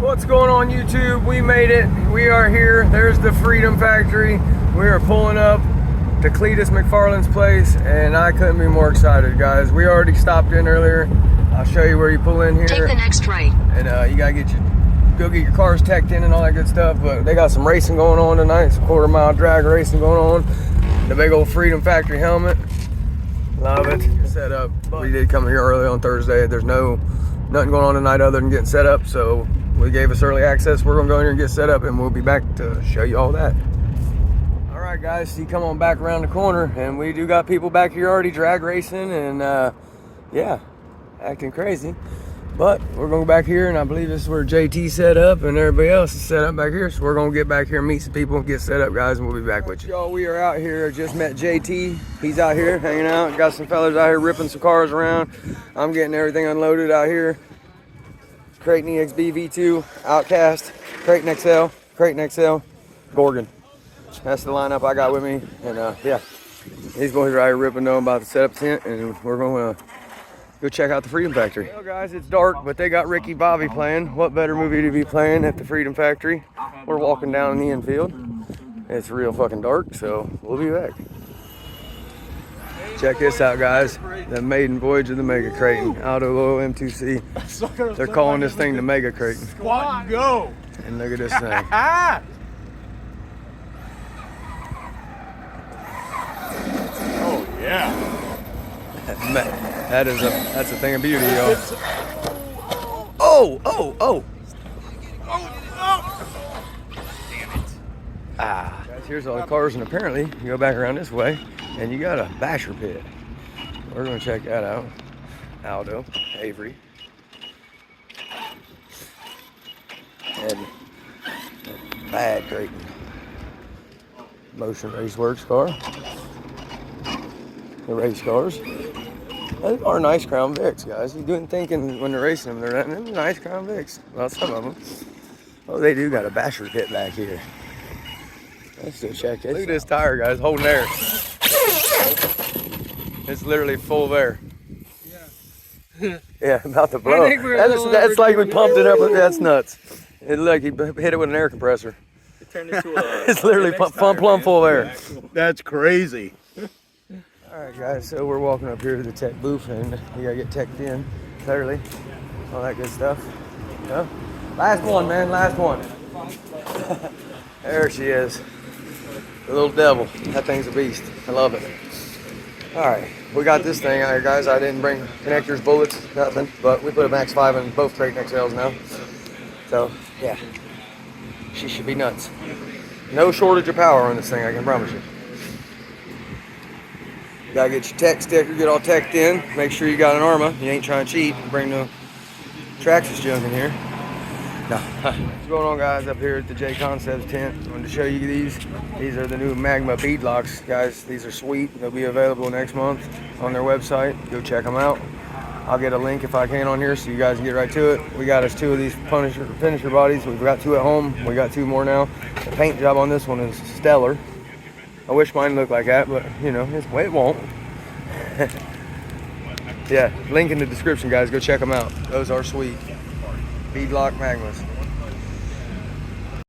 What's going on, YouTube? We made it. We are here. There's the Freedom Factory. We are pulling up to Cletus McFarland's place, and I couldn't be more excited, guys. We already stopped in earlier. I'll show you where you pull in here. Take the next right. And you gotta go get your cars teched in and all that good stuff. But they got some racing going on tonight. Some quarter-mile drag racing going on. The big old Freedom Factory helmet. Love it. Set up. We did come here early on Thursday. There's nothing going on tonight other than getting set up. So we gave us early access. We're gonna go in here and get set up, and we'll be back to show you all that. All right, guys. So you come on back around the corner, and we do got people back here already drag racing, and yeah, acting crazy. But we're gonna go back here, and I believe this is where JT set up and everybody else is set up back here. So we're gonna get back here and meet some people and get set up, guys, and we'll be back with you. Y'all, we are out here. Just met JT. He's out here hanging out. Got some fellas out here ripping some cars around. I'm getting everything unloaded out here. Creighton EXB V2, Outcast, Creighton XL, Creighton XL, Gorgon. That's the lineup I got with me, and yeah, these boys are out here ripping, knowing about the setup tent, and we're gonna go check out the Freedom Factory. Well, guys, it's dark, but they got Ricky Bobby playing. What better movie to be playing at the Freedom Factory? We're walking down in the infield. It's real fucking dark, so we'll be back. Check this out, guys. The maiden voyage of the Mega Creighton. Auto Low M2C. They're calling this thing the Mega Creighton. Squat and go. And look at this thing. Oh yeah. That's a thing of beauty, y'all. Oh! Oh. Ah. Guys, here's all the cars, and apparently you go back around this way, and you got a basher pit. We're gonna check that out. Aldo, Avery, and Bad Creighton. Motion Race Works car. The race cars. Those are nice Crown Vics, guys. You didn't think when they're racing them, they're nice Crown Vics. Well, some of them. Oh, they do got a basher pit back here. Let's go check it. Look at this tire, guys, holding air. It's literally full of air. Yeah. Yeah, about to blow. That's like we pumped it up. That's nuts. It look, he hit it with an air compressor. It turned into a. It's literally plumb full of air. That's crazy. All right, guys, so we're walking up here to the tech booth, and you gotta get teched in, clearly, all that good stuff. Yeah. Last one, man, last one. There she is, the little devil. That thing's a beast. I love it. All right, we got this thing out here, guys. I didn't bring connectors, bullets, nothing, but we put a Max 5 in both Creighton XLs now. So, yeah, she should be nuts. No shortage of power on this thing, I can promise you. Gotta get your tech sticker, get all teched in. Make sure you got an Arma. You ain't trying to cheat and bring no Traxxas junk in here. No. What's going on, guys, up here at the J Concepts tent? I wanted to show you these. These are the new Magma beadlocks, guys. These are sweet. They'll be available next month on their website. Go check them out. I'll get a link if I can on here so you guys can get right to it. We got us 2 of these finisher bodies. We've got 2 at home. We got 2 more now. The paint job on this one is stellar. I wish mine looked like that, but you know, it won't. Yeah, link in the description, guys. Go check them out. Those are sweet. Beadlock Magmas.